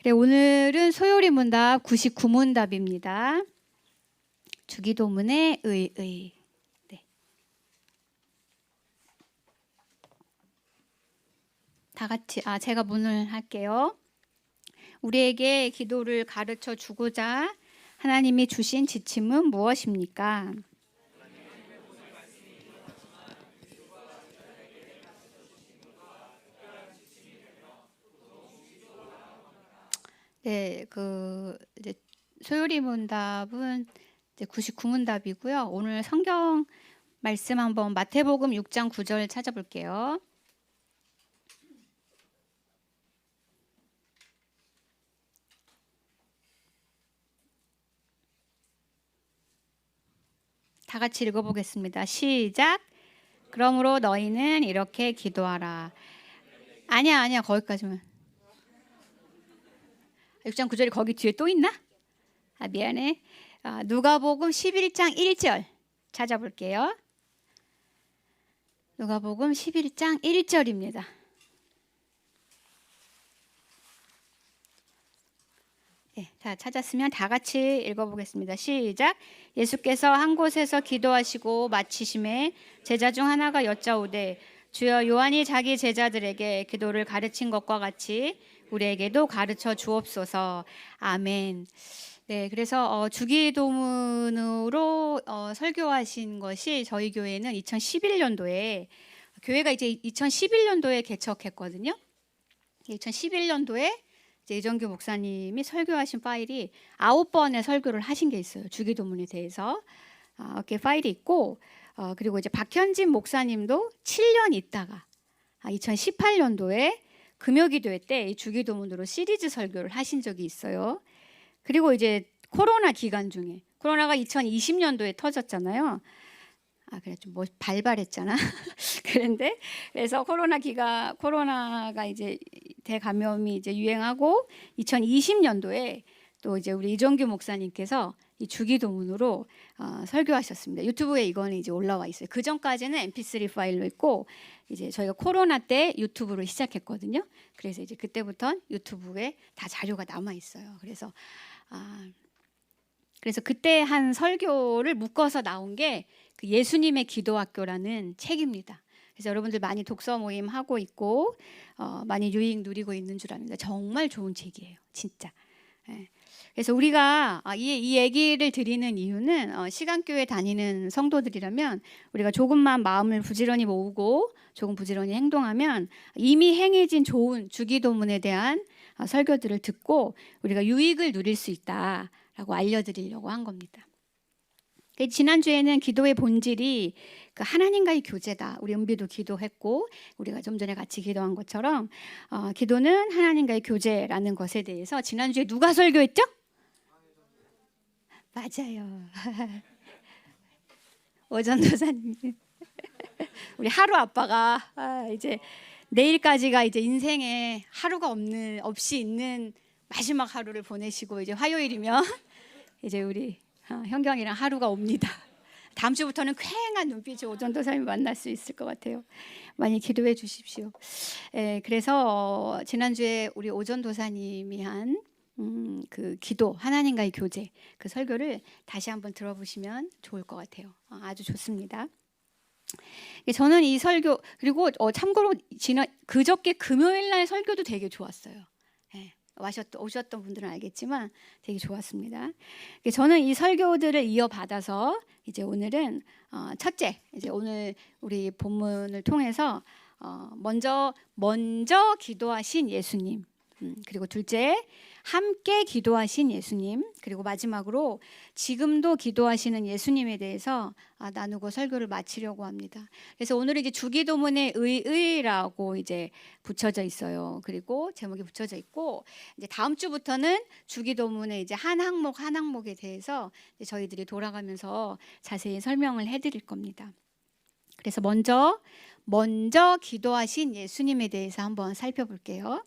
그래, 오늘은 소요리 문답 99문답입니다. 주기도문의 의. 네. 다 같이 제가 문을 할게요. 우리에게 기도를 가르쳐 주고자 하나님이 주신 지침은 무엇입니까? 네, 이제 소요리 문답은 이제 99문답이고요. 오늘 성경 말씀 한번 마태복음 6장 9절 찾아볼게요. 다 같이 읽어보겠습니다. 시작. 그러므로 너희는 이렇게 기도하라. 아니야, 거기까지만. 6장 9절이 거기 뒤에 또 있나? 미안해. 누가복음 11장 1절 찾아볼게요. 누가복음 11장 1절입니다. 네, 자, 찾았으면 다 같이 읽어보겠습니다. 시작. 예수께서 한 곳에서 기도하시고 마치심에 제자 중 하나가 여짜오되 주여 요한이 자기 제자들에게 기도를 가르친 것과 같이 우리에게도 가르쳐 주옵소서. 아멘. 네, 그래서 주기도문으로 설교하신 것이 저희 교회는 2011년도에 교회가 이제 2011년도에 개척했거든요. 2011년도에 이제 이정규 목사님이 설교하신 파일이 9번의 설교를 하신 게 있어요. 주기도문에 대해서 이렇게 파일이 있고 그리고 이제 박현진 목사님도 7년 있다가 2018년도에 금요기도회 때 이 주기도문으로 시리즈 설교를 하신 적이 있어요. 그리고 이제 코로나 기간 중에 코로나가 2020년도에 터졌잖아요. 그래 좀 뭐 발발했잖아. 그래서 코로나가 이제 대감염이 이제 유행하고 2020년도에 또 이제 우리 이정규 목사님께서 이 주기도문으로 설교하셨습니다. 유튜브에 이거는 이제 올라와 있어요. 그 전까지는 MP3 파일로 있고 이제 저희가 코로나 때 유튜브로 시작했거든요. 그래서 이제 그때부터 유튜브에 다 자료가 남아 있어요. 그래서 그때 한 설교를 묶어서 나온 게 그 예수님의 기도학교라는 책입니다. 그래서 여러분들 많이 독서 모임 하고 있고 많이 유익 누리고 있는 줄 압니다. 정말 좋은 책이에요, 진짜. 네. 그래서 우리가 이 얘기를 드리는 이유는 시간교회 다니는 성도들이라면 우리가 조금만 마음을 부지런히 모으고 조금 부지런히 행동하면 이미 행해진 좋은 주기도문에 대한 설교들을 듣고 우리가 유익을 누릴 수 있다라고 알려드리려고 한 겁니다. 지난주에는 기도의 본질이 하나님과의 교제다. 우리 은비도 기도했고 우리가 좀 전에 같이 기도한 것처럼 기도는 하나님과의 교제라는 것에 대해서 지난주에 누가 설교했죠? 맞아요. 오전도사님. 우리 하루 아빠가 이제 내일까지가 이제 인생에 하루가 없이 있는 마지막 하루를 보내시고 이제 화요일이면 이제 우리 현경이랑 하루가 옵니다. 다음 주부터는 쾌행한 눈빛의 오전도사님 만날 수 있을 것 같아요. 많이 기도해 주십시오. 그래서 지난주에 우리 오전도사님이 한 그 기도, 하나님과의 교제 그 설교를 다시 한번 들어보시면 좋을 것 같아요. 아주 좋습니다. 저는 이 설교 그리고 참고로 그저께 금요일 날 설교도 되게 좋았어요. 오셨던 분들은 알겠지만 되게 좋았습니다. 저는 이 설교들을 이어받아서 이제 오늘은 첫째 이제 오늘 우리 본문을 통해서 먼저 기도하신 예수님, 그리고 둘째 함께 기도하신 예수님, 그리고 마지막으로 지금도 기도하시는 예수님에 대해서 나누고 설교를 마치려고 합니다. 그래서 오늘은 이제 주기도문의 의라고 이제 붙여져 있어요. 그리고 제목이 붙여져 있고 이제 다음 주부터는 주기도문의 이제 한 항목에 대해서 이제 저희들이 돌아가면서 자세히 설명을 해드릴 겁니다. 그래서 먼저 기도하신 예수님에 대해서 한번 살펴볼게요.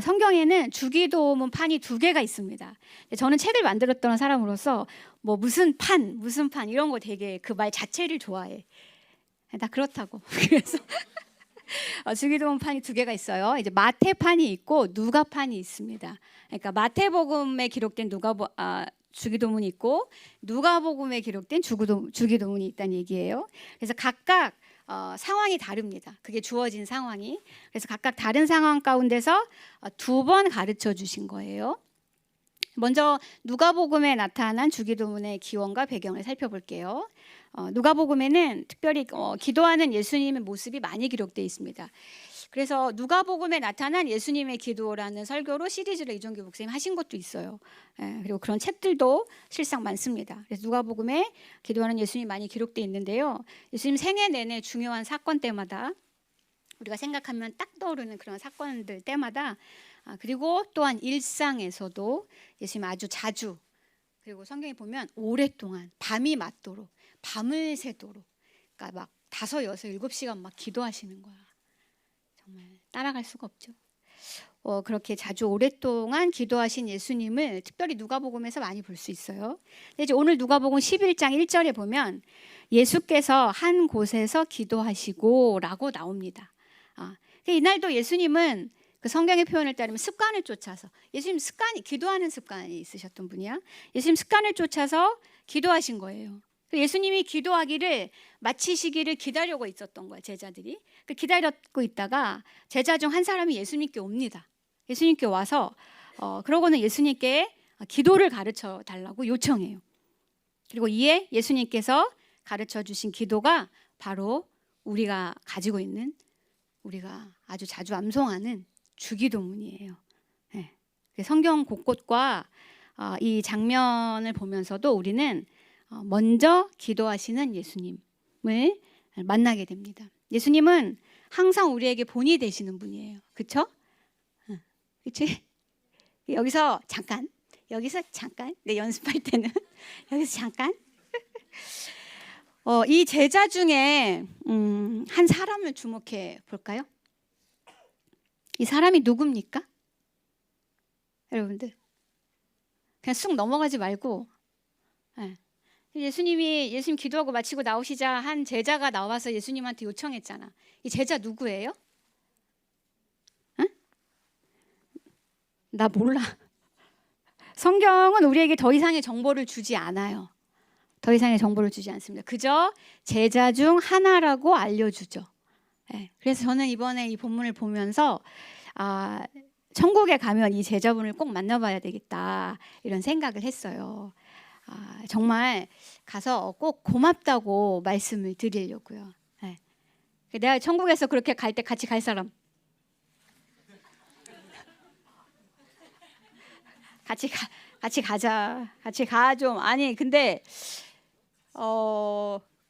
성경에는 주기도문 판이 2개가 있습니다. 저는 책을 만들었던 사람으로서 뭐 무슨 판 이런 거 되게 그 말 자체를 좋아해. 나 그렇다고. 그래서 주기도문판이 두 개가 있어요. 이제 마태판이 있고 누가판이 있습니다. 그러니까 마태복음에 기록된 주기도문이 있고 누가복음에 기록된 주기도문이 있다는 얘기예요. 그래서 각각 상황이 다릅니다. 그게 주어진 상황이. 그래서 각각 다른 상황 가운데서 두 번 가르쳐 주신 거예요. 먼저 누가복음에 나타난 주기도문의 기원과 배경을 살펴볼게요. 누가복음에는 특별히 기도하는 예수님의 모습이 많이 기록되어 있습니다. 그래서 누가복음에 나타난 예수님의 기도라는 설교로 시리즈를 이종규 목사님 하신 것도 있어요. 그리고 그런 책들도 실상 많습니다. 그래서 누가복음에 기도하는 예수님이 많이 기록되어 있는데요. 예수님 생애 내내 중요한 사건 때마다 우리가 생각하면 딱 떠오르는 그런 사건들 때마다 그리고 또한 일상에서도 예수님 아주 자주 그리고 성경에 보면 오랫동안 밤이 맞도록 밤을 새도록 그러니까 막 5, 6, 7시간 막 기도하시는 거야. 정말 따라갈 수가 없죠. 그렇게 자주 오랫동안 기도하신 예수님을 특별히 누가복음에서 많이 볼 수 있어요. 근데 이제 오늘 누가복음 11장 1절에 보면 예수께서 한 곳에서 기도하시고라고 나옵니다. 이날도 예수님은 그 성경의 표현을 따르면 습관을 쫓아서 예수님 기도하는 습관이 있으셨던 분이야. 예수님 습관을 쫓아서 기도하신 거예요. 예수님이 기도하기를 마치시기를 기다리고 있었던 거야, 제자들이. 기다렸고 있다가 제자 중 한 사람이 예수님께 옵니다. 예수님께 와서 그러고는 예수님께 기도를 가르쳐 달라고 요청해요. 그리고 이에 예수님께서 가르쳐 주신 기도가 바로 우리가 가지고 있는 우리가 아주 자주 암송하는 주기도문이에요. 네. 성경 곳곳과 이 장면을 보면서도 우리는 먼저 기도하시는 예수님을 만나게 됩니다. 예수님은 항상 우리에게 본이 되시는 분이에요. 그렇죠? 그렇지? 여기서 잠깐, 네, 연습할 때는 여기서 잠깐. 이 제자 중에 한 사람을 주목해 볼까요? 이 사람이 누굽니까? 여러분들 그냥 쑥 넘어가지 말고 예수님 기도하고 마치고 나오시자 한 제자가 나와서 예수님한테 요청했잖아. 이 제자 누구예요? 응? 나 몰라. 성경은 우리에게 더 이상의 정보를 주지 않아요. 더 이상의 정보를 주지 않습니다. 그저 제자 중 하나라고 알려주죠. 그래서 저는 이번에 이 본문을 보면서 천국에 가면 이 제자분을 꼭 만나봐야 되겠다 이런 생각을 했어요. 정말 가서 꼭 고맙다고 말씀을 드리려고요. 내가 천국에서 그렇게 갈 때 같이 갈 사람 같이 가자. 같이 가 좀. 아니 근데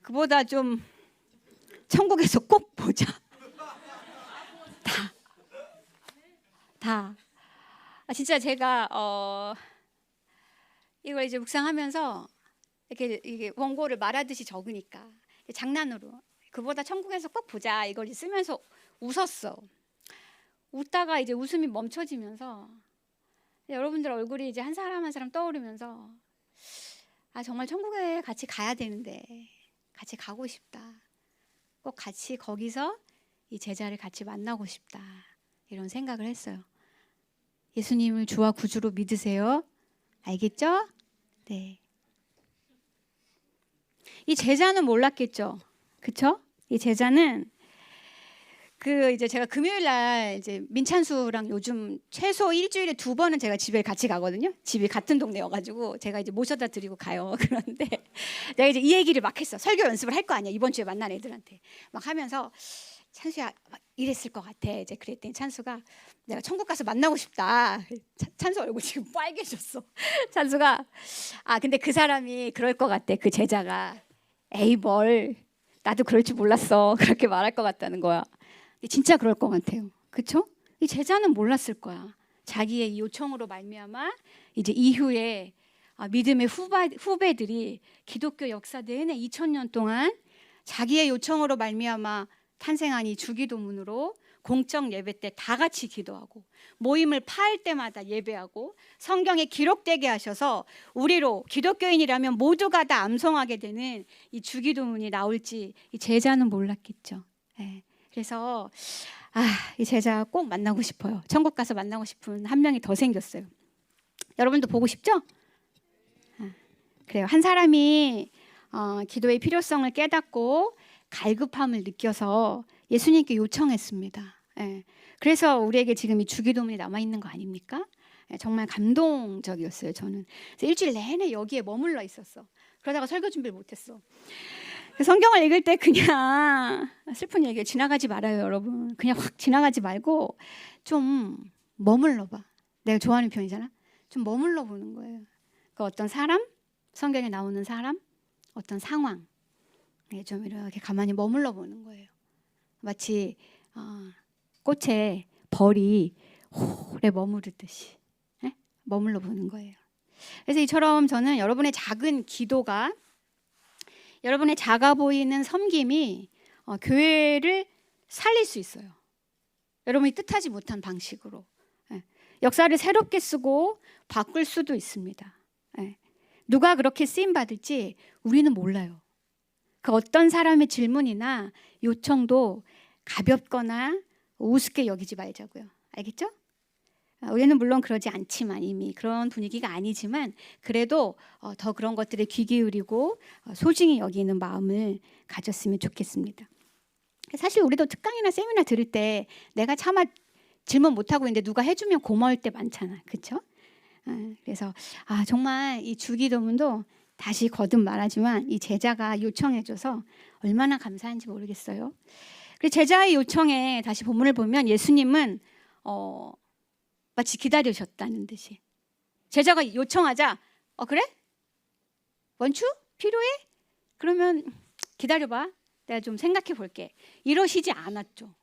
그보다 좀 천국에서 꼭 보자. 다. 진짜 제가 이걸 이제 묵상하면서 이게 원고를 말하듯이 적으니까 장난으로 그보다 천국에서 꼭 보자 이걸 쓰면서 웃었어. 웃다가 이제 웃음이 멈춰지면서 여러분들 얼굴이 이제 한 사람 한 사람 떠오르면서 정말 천국에 같이 가야 되는데 같이 가고 싶다. 꼭 같이 거기서 이 제자를 같이 만나고 싶다. 이런 생각을 했어요. 예수님을 주와 구주로 믿으세요. 알겠죠? 네. 이 제자는 몰랐겠죠. 그렇죠? 이 제자는 이제 제가 금요일 날 이제 민찬수랑 요즘 최소 일주일에 2번은 제가 집에 같이 가거든요. 집이 같은 동네여가지고 제가 이제 모셔다 드리고 가요. 그런데 내가 이제 이 얘기를 막 했어. 설교 연습을 할 거 아니야. 이번 주에 만난 애들한테 막 하면서 찬수야 이랬을 것 같아. 이제 그랬더니 찬수가 내가 천국 가서 만나고 싶다. 찬수 얼굴 지금 빨개졌어. 찬수가 근데 그 사람이 그럴 것 같대. 그 제자가 에이 뭘 나도 그럴 줄 몰랐어. 그렇게 말할 것 같다는 거야. 진짜 그럴 것 같아요. 그렇죠? 이 제자는 몰랐을 거야. 자기의 요청으로 말미암아 이제 이후에 믿음의 후배들이 기독교 역사 내내 2000년 동안 자기의 요청으로 말미암아 탄생한 이 주기도문으로 공적 예배 때 다 같이 기도하고 모임을 파할 때마다 예배하고 성경에 기록되게 하셔서 우리로 기독교인이라면 모두가 다 암송하게 되는 이 주기도문이 나올지 이 제자는 몰랐겠죠. 그래서 이 제자 꼭 만나고 싶어요. 천국 가서 만나고 싶은 한 명이 더 생겼어요. 여러분도 보고 싶죠? 그래요. 한 사람이 기도의 필요성을 깨닫고 갈급함을 느껴서 예수님께 요청했습니다. 예. 그래서 우리에게 지금 이 주기도문이 남아있는 거 아닙니까? 예, 정말 감동적이었어요. 저는 그래서 일주일 내내 여기에 머물러 있었어. 그러다가 설교 준비를 못했어. 성경을 읽을 때 그냥 슬픈 얘기에 지나가지 말아요, 여러분. 그냥 확 지나가지 말고 좀 머물러 봐. 내가 좋아하는 편이잖아. 좀 머물러 보는 거예요. 그 어떤 사람, 성경에 나오는 사람, 어떤 상황, 좀 이렇게 가만히 머물러 보는 거예요. 마치 꽃에 벌이 오래 머무르듯이 머물러 보는 거예요. 그래서 이처럼 저는 여러분의 작은 기도가, 여러분의 작아 보이는 섬김이 교회를 살릴 수 있어요. 여러분이 뜻하지 못한 방식으로 역사를 새롭게 쓰고 바꿀 수도 있습니다. 누가 그렇게 쓰임 받을지 우리는 몰라요. 그 어떤 사람의 질문이나 요청도 가볍거나 우습게 여기지 말자고요. 알겠죠? 우리는 물론 그러지 않지만, 이미 그런 분위기가 아니지만 그래도 더 그런 것들에 귀 기울이고 소중히 여기는 마음을 가졌으면 좋겠습니다. 사실 우리도 특강이나 세미나 들을 때 내가 차마 질문 못하고 있는데 누가 해주면 고마울 때 많잖아. 그렇죠? 그래서 정말 이 주기도문도 다시 거듭 말하지만 이 제자가 요청해줘서 얼마나 감사한지 모르겠어요. 그리고 제자의 요청에 다시 본문을 보면 예수님은 마치 기다리셨다는 듯이, 제자가 요청하자 그래? 원추? 필요해? 그러면 기다려봐, 내가 좀 생각해 볼게, 이러시지 않았죠.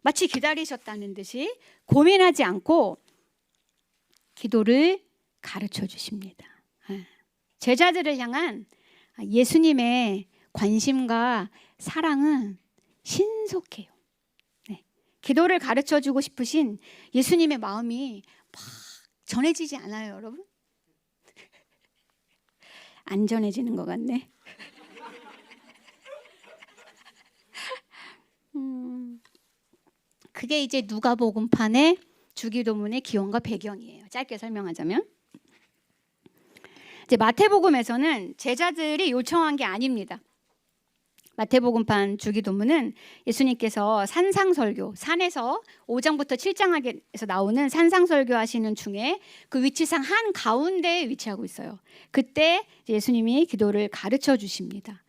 마치 기다리셨다는 듯이 고민하지 않고 기도를 가르쳐 주십니다. 제자들을 향한 예수님의 관심과 사랑은 신속해요. 기도를 가르쳐 주고 싶으신 예수님의 마음이 막 전해지지 않아요, 여러분? 안 전해지는 것 같네. 그게 이제 누가복음판의 주기도문의 기원과 배경이에요. 짧게 설명하자면, 이제 마태복음에서는 제자들이 요청한 게 아닙니다. 마태복음판 주기도문은 예수님께서 산상설교, 산에서 5장부터 7장에서 나오는 산상설교 하시는 중에 그 위치상 한 가운데에 위치하고 있어요. 그때 예수님이 기도를 가르쳐 주십니다.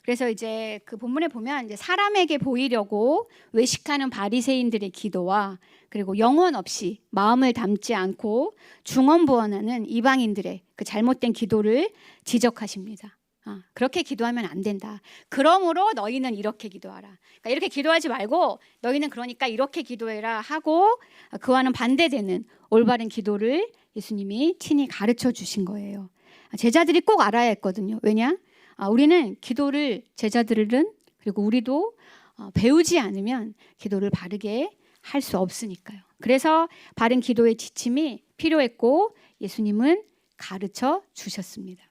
그래서 이제 그 본문에 보면 이제 사람에게 보이려고 외식하는 바리새인들의 기도와, 그리고 영혼 없이 마음을 담지 않고 중언부언하는 이방인들의 그 잘못된 기도를 지적하십니다. 그렇게 기도하면 안 된다. 그러므로 너희는 이렇게 기도하라. 그러니까 이렇게 기도하지 말고 너희는 그러니까 이렇게 기도해라 하고, 그와는 반대되는 올바른 기도를 예수님이 친히 가르쳐 주신 거예요. 제자들이 꼭 알아야 했거든요. 왜냐? 우리는 기도를, 제자들은 그리고 우리도 배우지 않으면 기도를 바르게 할 수 없으니까요. 그래서 바른 기도의 지침이 필요했고 예수님은 가르쳐 주셨습니다.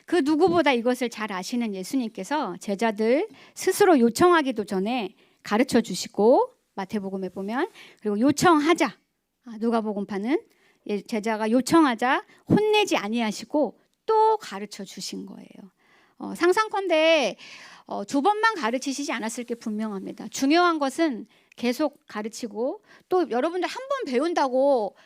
그 누구보다 이것을 잘 아시는 예수님께서 제자들 스스로 요청하기도 전에 가르쳐 주시고, 마태복음에 보면 그리고 요청하자, 누가복음판은 제자가 요청하자 혼내지 아니하시고 또 가르쳐 주신 거예요. 상상컨대 2번만 가르치시지 않았을 게 분명합니다. 중요한 것은 계속 가르치고, 또 여러분들 한 번 배운다고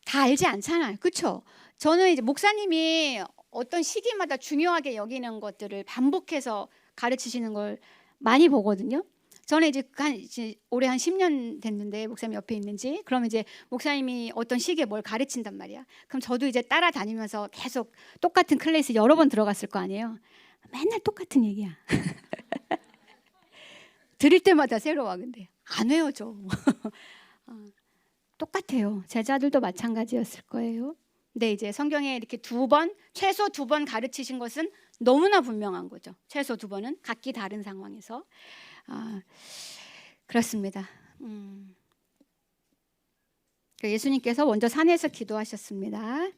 다 알지 않잖아요. 그렇죠? 저는 이제 목사님이 어떤 시기마다 중요하게 여기는 것들을 반복해서 가르치시는 걸 많이 보거든요. 저는 이제 올해 한 10년 됐는데 목사님 옆에 있는지, 그럼 이제 목사님이 어떤 시기에 뭘 가르친단 말이야. 그럼 저도 이제 따라다니면서 계속 똑같은 클래스 여러 번 들어갔을 거 아니에요. 맨날 똑같은 얘기야. 들을 때마다 새로워. 근데 안 외워져. 똑같아요. 제자들도 마찬가지였을 거예요. 근데 이제 성경에 이렇게 최소 2번 가르치신 것은 너무나 분명한 거죠. 최소 2번은 각기 다른 상황에서. 그렇습니다. 예수님께서 먼저 산에서 기도하셨습니다.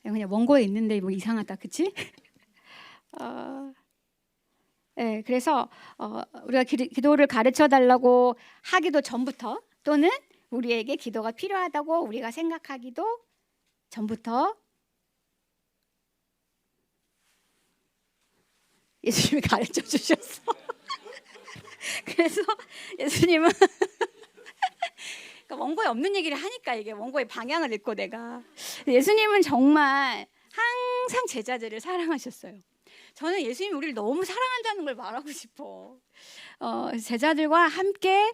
그냥 원고에 있는데 뭐 이상하다, 그치? 예, 그래서 우리가 기도를 가르쳐 달라고 하기도 전부터 또는 우리에게 기도가 필요하다고 우리가 생각하기도 전부터 예수님이 가르쳐 주셨어. 그래서 예수님은 그러니까 원고에 없는 얘기를 하니까 이게 원고의 방향을 읽고 내가 예수님은 정말 항상 제자들을 사랑하셨어요. 저는 예수님이 우리를 너무 사랑한다는 걸 말하고 싶어. 제자들과 함께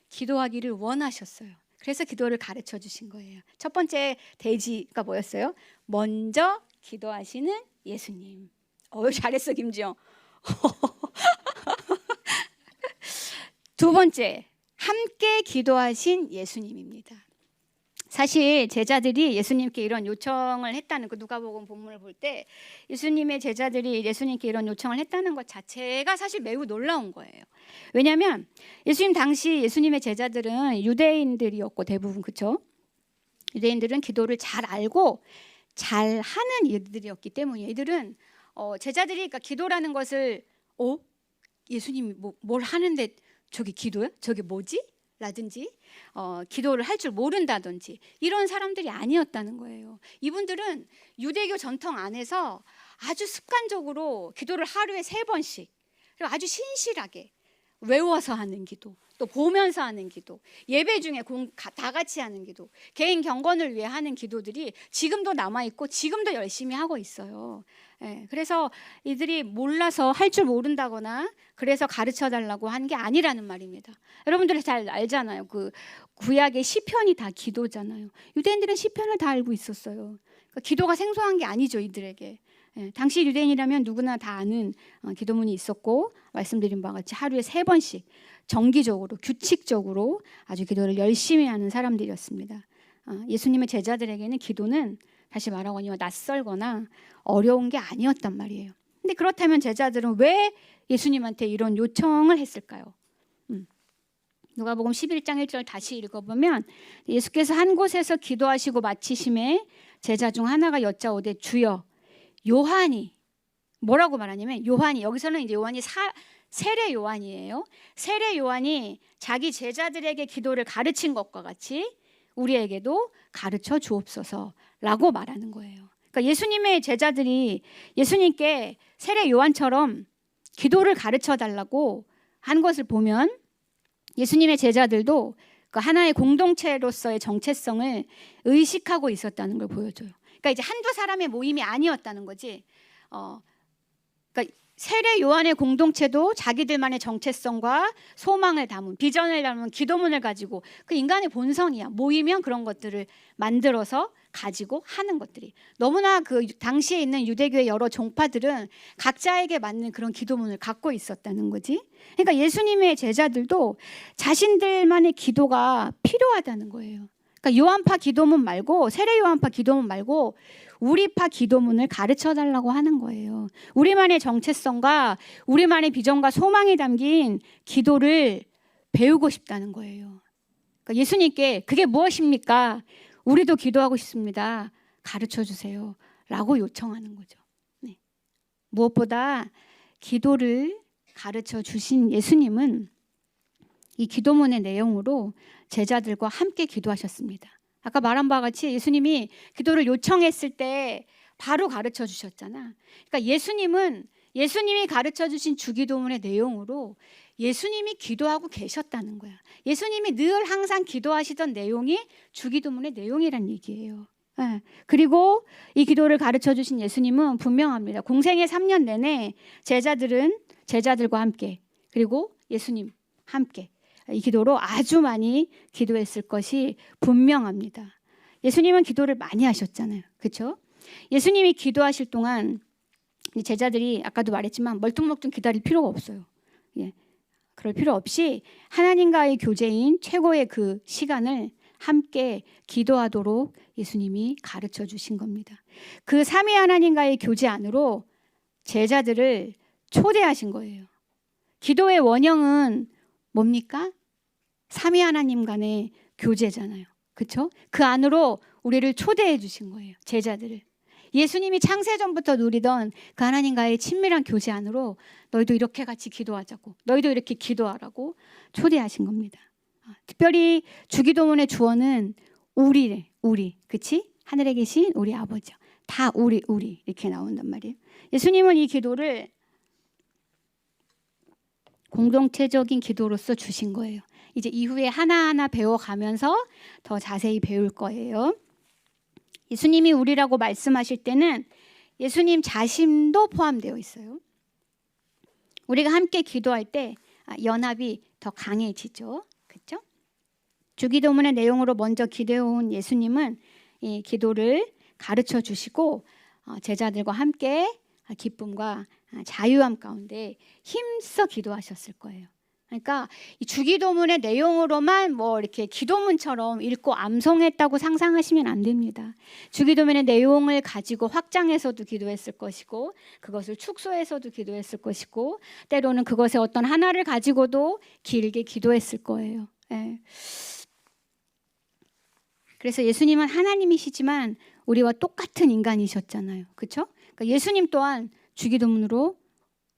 기도하기를 원하셨어요. 그래서 기도를 가르쳐 주신 거예요. 첫 번째 대지가 뭐였어요? 먼저 기도하시는 예수님. 잘했어 김지영. 두 번째, 함께 기도하신 예수님입니다. 사실 제자들이 예수님께 이런 요청을 했다는 거, 누가복음 본문을 볼 때 예수님의 제자들이 예수님께 이런 요청을 했다는 것 자체가 사실 매우 놀라운 거예요. 왜냐하면 예수님 당시 예수님의 제자들은 유대인들이었고 대부분, 그렇죠? 유대인들은 기도를 잘 알고 잘 하는 이들이었기 때문에 이들은 제자들이 그러니까 기도라는 것을 예수님이 뭘 하는데 저기 기도야? 저게 뭐지? 라든지 기도를 할 줄 모른다든지 이런 사람들이 아니었다는 거예요. 이분들은 유대교 전통 안에서 아주 습관적으로 기도를 하루에 3번씩 그리고 아주 신실하게 외워서 하는 기도, 또 보면서 하는 기도, 예배 중에 다 같이 하는 기도, 개인 경건을 위해 하는 기도들이 지금도 남아있고 지금도 열심히 하고 있어요. 그래서 이들이 몰라서 할 줄 모른다거나 그래서 가르쳐 달라고 한 게 아니라는 말입니다. 여러분들이 잘 알잖아요. 그 구약의 시편이 다 기도잖아요. 유대인들은 시편을 다 알고 있었어요. 그러니까 기도가 생소한 게 아니죠, 이들에게. 당시 유대인이라면 누구나 다 아는 기도문이 있었고 말씀드린 바와 같이 하루에 3번씩 정기적으로 규칙적으로 아주 기도를 열심히 하는 사람들이었습니다. 예수님의 제자들에게는 기도는 다시 말하거니와 낯설거나 어려운 게 아니었단 말이에요. 근데 그렇다면 제자들은 왜 예수님한테 이런 요청을 했을까요? 누가복음 11장 1절 다시 읽어보면 예수께서 한 곳에서 기도하시고 마치심에 제자 중 하나가 여짜오되 주여, 요한이 뭐라고 말하냐면 요한이, 여기서는 이제 요한이 세례 요한이에요. 세례 요한이 자기 제자들에게 기도를 가르친 것과 같이 우리에게도 가르쳐 주옵소서라고 말하는 거예요. 그러니까 예수님의 제자들이 예수님께 세례 요한처럼 기도를 가르쳐 달라고 한 것을 보면 예수님의 제자들도 그 하나의 공동체로서의 정체성을 의식하고 있었다는 걸 보여줘요. 그러니까 이제 한두 사람의 모임이 아니었다는 거지. 그러니까 세례 요한의 공동체도 자기들만의 정체성과 소망을 담은, 비전을 담은 기도문을 가지고, 그 인간의 본성이야. 모이면 그런 것들을 만들어서 가지고 하는 것들이. 너무나 그 당시에 있는 유대교의 여러 종파들은 각자에게 맞는 그런 기도문을 갖고 있었다는 거지. 그러니까 예수님의 제자들도 자신들만의 기도가 필요하다는 거예요. 그러니까 요한파 기도문 말고, 세례 요한파 기도문 말고 우리파 기도문을 가르쳐 달라고 하는 거예요. 우리만의 정체성과 우리만의 비전과 소망이 담긴 기도를 배우고 싶다는 거예요. 그러니까 예수님께 그게 무엇입니까? 우리도 기도하고 싶습니다. 가르쳐 주세요. 라고 요청하는 거죠. 네. 무엇보다 기도를 가르쳐 주신 예수님은 이 기도문의 내용으로 제자들과 함께 기도하셨습니다. 아까 말한 바와 같이 예수님이 기도를 요청했을 때 바로 가르쳐 주셨잖아. 그러니까 예수님이 가르쳐 주신 주기도문의 내용으로 예수님이 기도하고 계셨다는 거야. 예수님이 늘 항상 기도하시던 내용이 주기도문의 내용이란 얘기예요. 그리고 이 기도를 가르쳐 주신 예수님은 분명합니다. 공생의 3년 내내 제자들과 함께, 그리고 예수님 함께 이 기도로 아주 많이 기도했을 것이 분명합니다. 예수님은 기도를 많이 하셨잖아요. 그렇죠? 예수님이 기도하실 동안 제자들이 아까도 말했지만 멀뚱멀뚱 기다릴 필요가 없어요. 그럴 필요 없이 하나님과의 교제인 최고의 그 시간을 함께 기도하도록 예수님이 가르쳐 주신 겁니다. 그 삼위 하나님과의 교제 안으로 제자들을 초대하신 거예요. 기도의 원형은 뭡니까? 삼위 하나님 간의 교제잖아요. 그렇죠? 그 안으로 우리를 초대해 주신 거예요. 제자들을. 예수님이 창세전부터 누리던 그 하나님과의 친밀한 교제 안으로 너희도 이렇게 같이 기도하자고, 너희도 이렇게 기도하라고 초대하신 겁니다. 특별히 주기도문의 주어는 우리래, 우리, 그치? 하늘에 계신 우리 아버지, 다 우리 이렇게 나온단 말이에요. 예수님은 이 기도를 공동체적인 기도로서 주신 거예요. 이제 이후에 하나하나 배워가면서 더 자세히 배울 거예요. 예수님이 우리라고 말씀하실 때는 예수님 자신도 포함되어 있어요. 우리가 함께 기도할 때 연합이 더 강해지죠. 그렇죠? 주기도문의 내용으로 먼저 기도해온 예수님은 이 기도를 가르쳐 주시고 제자들과 함께 기쁨과 자유함 가운데 힘써 기도하셨을 거예요. 그러니까 이 주기도문의 내용으로만 뭐 이렇게 기도문처럼 읽고 암송했다고 상상하시면 안 됩니다. 주기도문의 내용을 가지고 확장해서도 기도했을 것이고, 그것을 축소해서도 기도했을 것이고, 때로는 그것의 어떤 하나를 가지고도 길게 기도했을 거예요. 예. 그래서 예수님은 하나님이시지만 우리와 똑같은 인간이셨잖아요. 그렇죠? 그러니까 예수님 또한 주기도문으로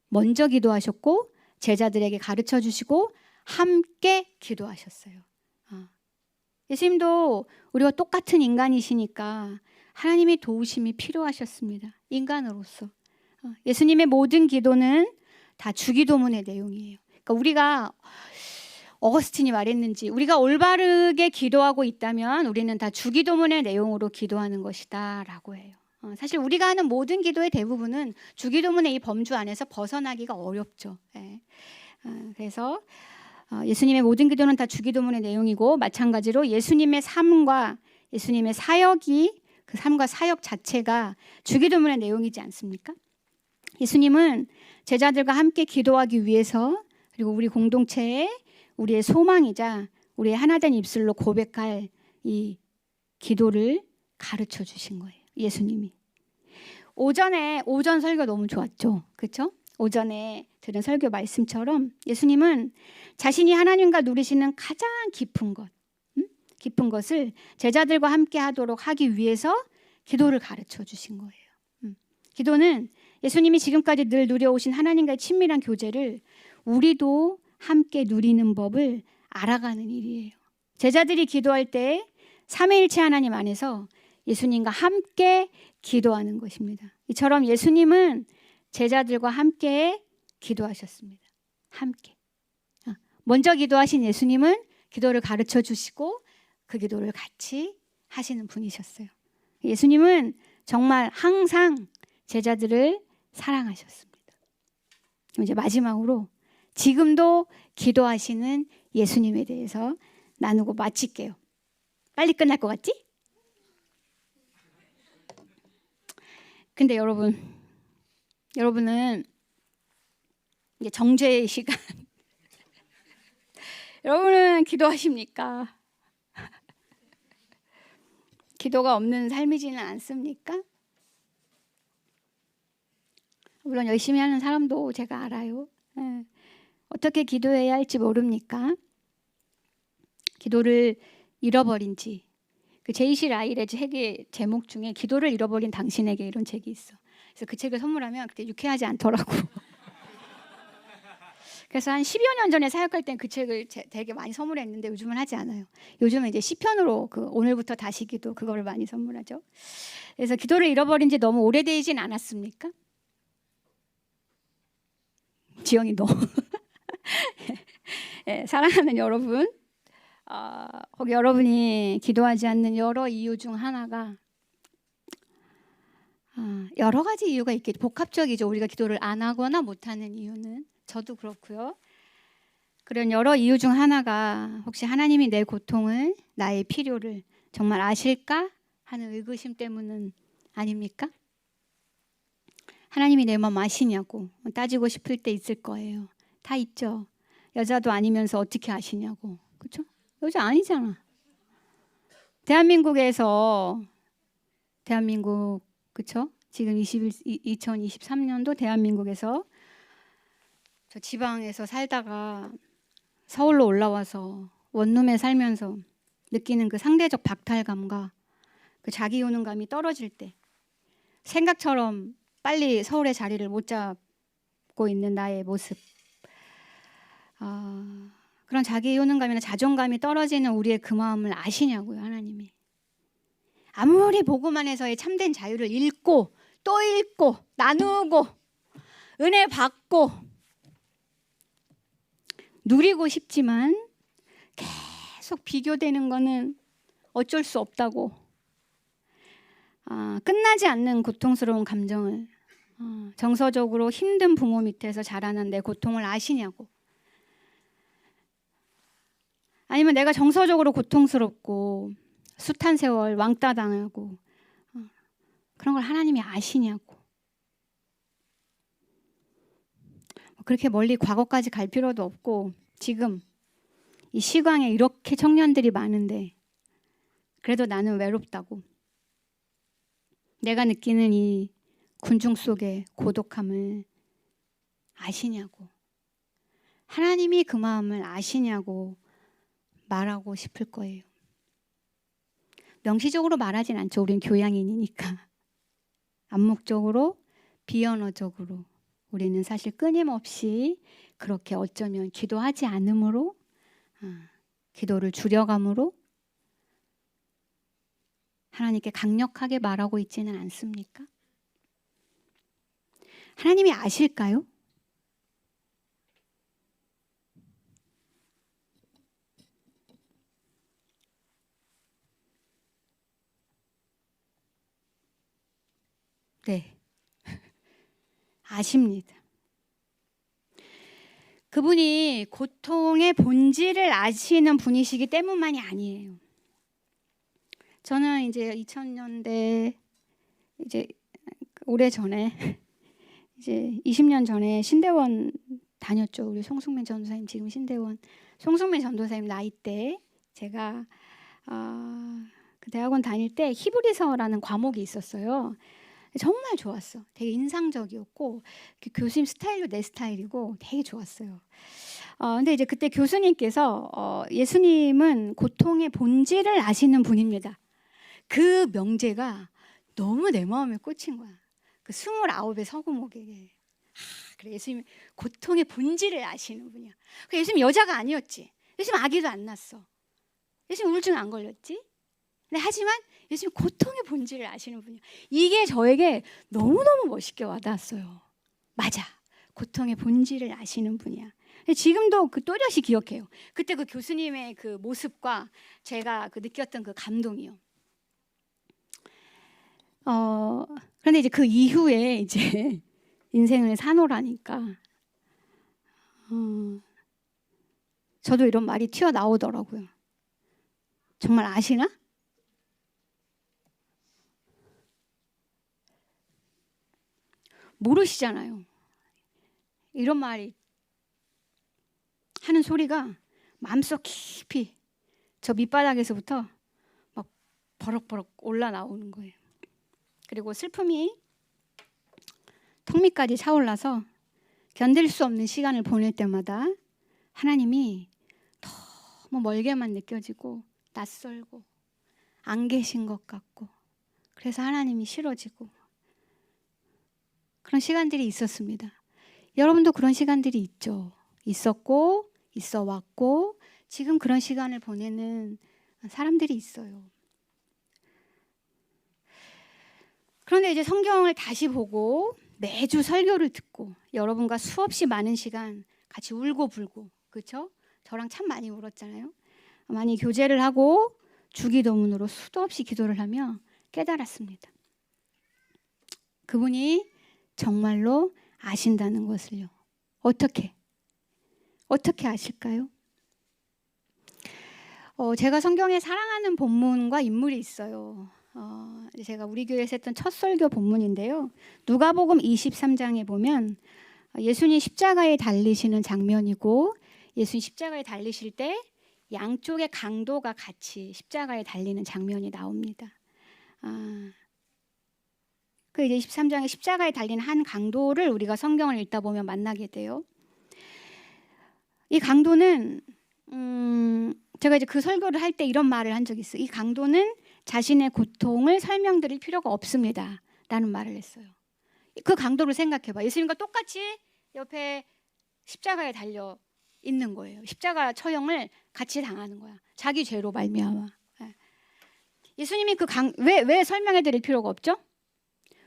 먼저 기도하셨고 제자들에게 가르쳐 주시고 함께 기도하셨어요. 예수님도 우리와 똑같은 인간이시니까 하나님의 도우심이 필요하셨습니다. 인간으로서. 예수님의 모든 기도는 다 주기도문의 내용이에요. 그러니까 우리가 어거스틴이 말했는지 우리가 올바르게 기도하고 있다면 우리는 다 주기도문의 내용으로 기도하는 것이다 라고 해요. 사실 우리가 하는 모든 기도의 대부분은 주기도문의 이 범주 안에서 벗어나기가 어렵죠. 예. 그래서 예수님의 모든 기도는 다 주기도문의 내용이고, 마찬가지로 예수님의 삶과 예수님의 사역이, 그 삶과 사역 자체가 주기도문의 내용이지 않습니까? 예수님은 제자들과 함께 기도하기 위해서, 그리고 우리 공동체에 우리의 소망이자 우리의 하나된 입술로 고백할 이 기도를 가르쳐 주신 거예요. 예수님이. 오전 설교 너무 좋았죠. 그렇죠? 오전에 들은 설교 말씀처럼 예수님은 자신이 하나님과 누리시는 가장 깊은 것, 깊은 것을 제자들과 함께 하기 위해서 기도를 가르쳐 주신 거예요. 기도는 예수님이 지금까지 늘 누려오신 하나님과의 친밀한 교제를 우리도 함께 누리는 법을 알아가는 일이에요. 제자들이 기도할 때 삼위일체 하나님 안에서 예수님과 함께 기도하는 것입니다. 이처럼 예수님은 제자들과 함께 기도하셨습니다. 함께. 먼저 기도하신 예수님은 기도를 가르쳐 주시고 그 기도를 같이 하시는 분이셨어요. 예수님은 정말 항상 제자들을 사랑하셨습니다. 이제 마지막으로 지금도 기도하시는 예수님에 대해서 나누고 마칠게요. 빨리 끝날 것 같지? 근데 여러분은 이제 정죄의 시간. 여러분은 기도하십니까? 기도가 없는 삶이지는 않습니까? 물론 열심히 하는 사람도 제가 알아요. 어떻게 기도해야 할지 모릅니까? 기도를 잃어버린 지. 그 제이시 라일의 책의 제목 중에 기도를 잃어버린 당신에게 이런 책이 있어. 그래서 그 책을 선물하면 그때 유쾌하지 않더라고. 그래서 한 10여 년 전에 사역할 땐 그 책을 되게 많이 선물했는데 요즘은 하지 않아요. 요즘은 이제 시편으로 그 오늘부터 다시 기도 그거를 많이 선물하죠. 그래서 기도를 잃어버린 지 너무 오래되진 않았습니까? 지영이 너. 네, 사랑하는 여러분, 거기 여러분이 기도하지 않는 여러 이유 중 하나가 여러 가지 이유가 있겠죠. 복합적이죠. 우리가 기도를 안 하거나 못하는 이유는. 저도 그렇고요. 그런 여러 이유 중 하나가 혹시 하나님이 내 고통을, 나의 필요를 정말 아실까 하는 의구심 때문은 아닙니까? 하나님이 내 마음 아시냐고 따지고 싶을 때 있을 거예요. 다 있죠. 여자도 아니면서 어떻게 아시냐고. 그렇죠? 여자 아니잖아. 대한민국 그렇죠? 지금 2023년도 대한민국에서 저 지방에서 살다가 서울로 올라와서 원룸에 살면서 느끼는 그 상대적 박탈감과 그 자기 효능감이 떨어질 때 생각처럼 빨리 서울의 자리를 못 잡고 있는 나의 모습, 그런 자기 효능감이나 자존감이 떨어지는 우리의 그 마음을 아시냐고요, 하나님이. 아무리 보고만 해서의 참된 자유를 읽고 또 읽고 나누고 은혜 받고 누리고 싶지만 계속 비교되는 거는 어쩔 수 없다고. 끝나지 않는 고통스러운 감정을, 정서적으로 힘든 부모 밑에서 자라난 내 고통을 아시냐고. 아니면 내가 정서적으로 고통스럽고 숱한 세월 왕따 당하고 그런 걸 하나님이 아시냐고. 그렇게 멀리 과거까지 갈 필요도 없고, 지금 이 시광에 이렇게 청년들이 많은데 그래도 나는 외롭다고. 내가 느끼는 이 군중 속의 고독함을 아시냐고. 하나님이 그 마음을 아시냐고 말하고 싶을 거예요. 명시적으로 말하진 않죠. 우린 교양인이니까. 암묵적으로, 비언어적으로 우리는 사실 끊임없이 그렇게 어쩌면 기도하지 않음으로, 기도를 줄여감으로 하나님께 강력하게 말하고 있지는 않습니까? 하나님이 아실까요? 네. 아십니다. 그분이 고통의 본질을 아시는 분이시기 때문만이 아니에요. 저는 이제 2000년대 이제 오래전에 이제 20년 전에 신대원 다녔죠. 우리 송승민 전도사님, 지금 신대원 송승민 전도사님 나이 때 제가 그 대학원 다닐 때 히브리서라는 과목이 있었어요. 정말 좋았어. 되게 인상적이었고 교수님 스타일도 내 스타일이고 되게 좋았어요. 근데 이제 그때 교수님께서 예수님은 고통의 본질을 아시는 분입니다. 그 명제가 너무 내 마음에 꽂힌 거야. 그 29의 서구목에. 그래, 예수님 고통의 본질을 아시는 분이야. 예수님 여자가 아니었지. 예수님 아기도 안 낳았어. 예수님 우울증 안 걸렸지. 근데 하지만 예수님 고통의 본질을 아시는 분이야. 이게 저에게 너무너무 멋있게 와닿았어요. 맞아. 고통의 본질을 아시는 분이야. 지금도 그 또렷이 기억해요. 그때 그 교수님의 그 모습과 제가 그 느꼈던 그 감동이요. 그런데 이제 그 이후에 이제 인생을 사노라니까 저도 이런 말이 튀어나오더라고요. 정말 아시나? 모르시잖아요. 이런 말이 하는 소리가 마음속 깊이 저 밑바닥에서부터 막 버럭버럭 올라 나오는 거예요. 그리고 슬픔이 턱 밑까지 차올라서 견딜 수 없는 시간을 보낼 때마다 하나님이 너무 멀게만 느껴지고 낯설고 안 계신 것 같고, 그래서 하나님이 싫어지고, 그런 시간들이 있었습니다. 여러분도 그런 시간들이 있죠. 있었고 있어 왔고 지금 그런 시간을 보내는 사람들이 있어요. 그런데 이제 성경을 다시 보고 매주 설교를 듣고 여러분과 수없이 많은 시간 같이 울고 불고, 그렇죠? 저랑 참 많이 울었잖아요. 많이 교제를 하고 주기도문으로 수도 없이 기도를 하며 깨달았습니다. 그분이 정말로 아신다는 것을요. 어떻게 아실까요? 제가 성경에 사랑하는 본문과 인물이 있어요. 제가 우리 교회에서 했던 첫 설교 본문인데요. 누가복음 23장에 보면 예수님 십자가에 달리시는 장면이고, 예수님 십자가에 달리실 때 양쪽의 강도가 같이 십자가에 달리는 장면이 나옵니다. 그 이제 23장에 십자가에 달린 한 강도를 우리가 성경을 읽다 보면 만나게 돼요. 이 강도는 제가 이제 그 설교를 할 때 이런 말을 한 적이 있어요. 이 강도는 자신의 고통을 설명드릴 필요가 없습니다. 라는 말을 했어요. 그 강도를 생각해봐. 예수님과 똑같이 옆에 십자가에 달려 있는 거예요. 십자가 처형을 같이 당하는 거야. 자기 죄로 말미암아. 예수님이 왜 설명해 드릴 필요가 없죠?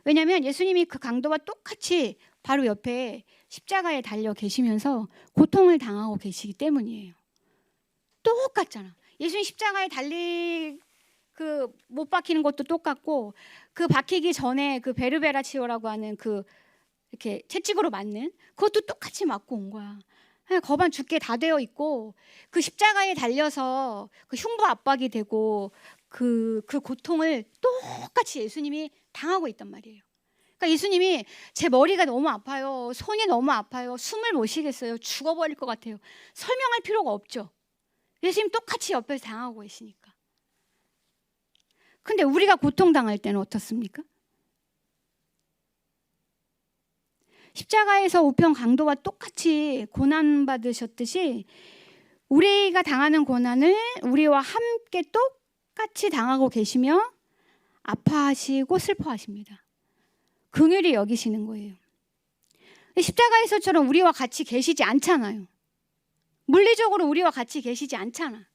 왜냐하면 예수님이 그 강도와 똑같이 바로 옆에 십자가에 달려 계시면서 고통을 당하고 계시기 때문이에요. 똑같잖아. 예수님 십자가에 못 박히는 것도 똑같고, 그 박히기 전에 그 베르베라치오라고 하는 그 이렇게 채찍으로 맞는 그것도 똑같이 맞고 온 거야. 거반 죽게 다 되어 있고, 그 십자가에 달려서 그 흉부 압박이 되고 그 고통을 똑같이 예수님이 당하고 있단 말이에요. 그러니까 예수님이 제 머리가 너무 아파요, 손이 너무 아파요, 숨을 못 쉬겠어요, 죽어버릴 것 같아요, 설명할 필요가 없죠. 예수님 똑같이 옆에서 당하고 계시니까. 근데 우리가 고통당할 때는 어떻습니까? 십자가에서 우편 강도와 똑같이 고난받으셨듯이 우리가 당하는 고난을 우리와 함께 똑같이 당하고 계시며 아파하시고 슬퍼하십니다. 긍휼히 여기시는 거예요. 십자가에서처럼 우리와 같이 계시지 않잖아요. 물리적으로 우리와 같이 계시지 않잖아.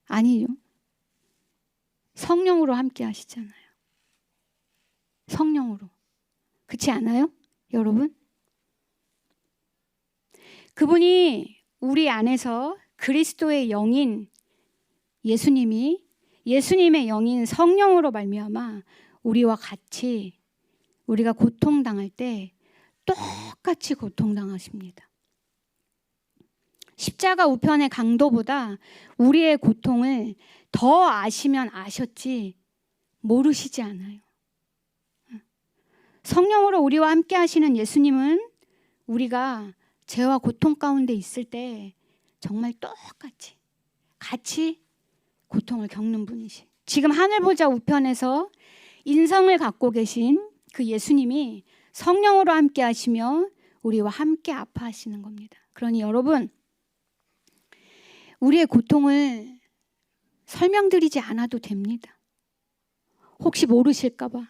아니요. 성령으로 함께 하시잖아요. 성령으로. 그렇지 않아요? 여러분? 그분이 우리 안에서 그리스도의 영인 예수님의 영인 성령으로 말미암아 우리와 같이 우리가 고통당할 때 똑같이 고통당하십니다. 십자가 우편의 강도보다 우리의 고통을 더 아시면 아셨지 모르시지 않아요. 성령으로 우리와 함께 하시는 예수님은 우리가 죄와 고통 가운데 있을 때 정말 똑같이 같이 고통을 겪는 분이시. 지금 하늘 보좌 우편에서 인성을 갖고 계신 그 예수님이 성령으로 함께 하시며 우리와 함께 아파하시는 겁니다. 그러니 여러분, 우리의 고통을 설명드리지 않아도 됩니다. 혹시 모르실까 봐,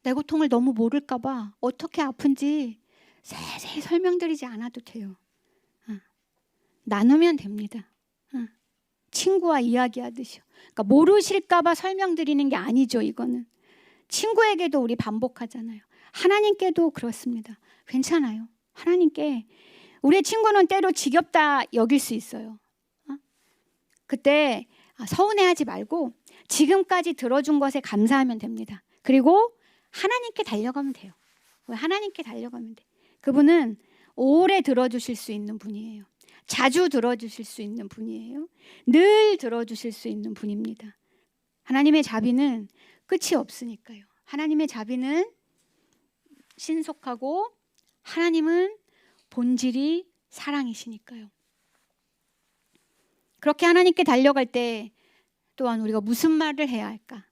내 고통을 너무 모를까 봐 어떻게 아픈지 세세히 설명드리지 않아도 돼요. 나누면 됩니다. 친구와 이야기하듯이요. 그러니까 모르실까 봐 설명드리는 게 아니죠. 이거는 친구에게도 우리 반복하잖아요. 하나님께도 그렇습니다. 괜찮아요. 하나님께 우리의 친구는 때로 지겹다 여길 수 있어요. 그때 서운해하지 말고 지금까지 들어준 것에 감사하면 됩니다. 그리고 하나님께 달려가면 돼요. 하나님께 달려가면 돼. 그분은 오래 들어주실 수 있는 분이에요. 자주 들어주실 수 있는 분이에요. 늘 들어주실 수 있는 분입니다. 하나님의 자비는 끝이 없으니까요. 하나님의 자비는 신속하고 하나님은 본질이 사랑이시니까요. 그렇게 하나님께 달려갈 때 또한 우리가 무슨 말을 해야 할까?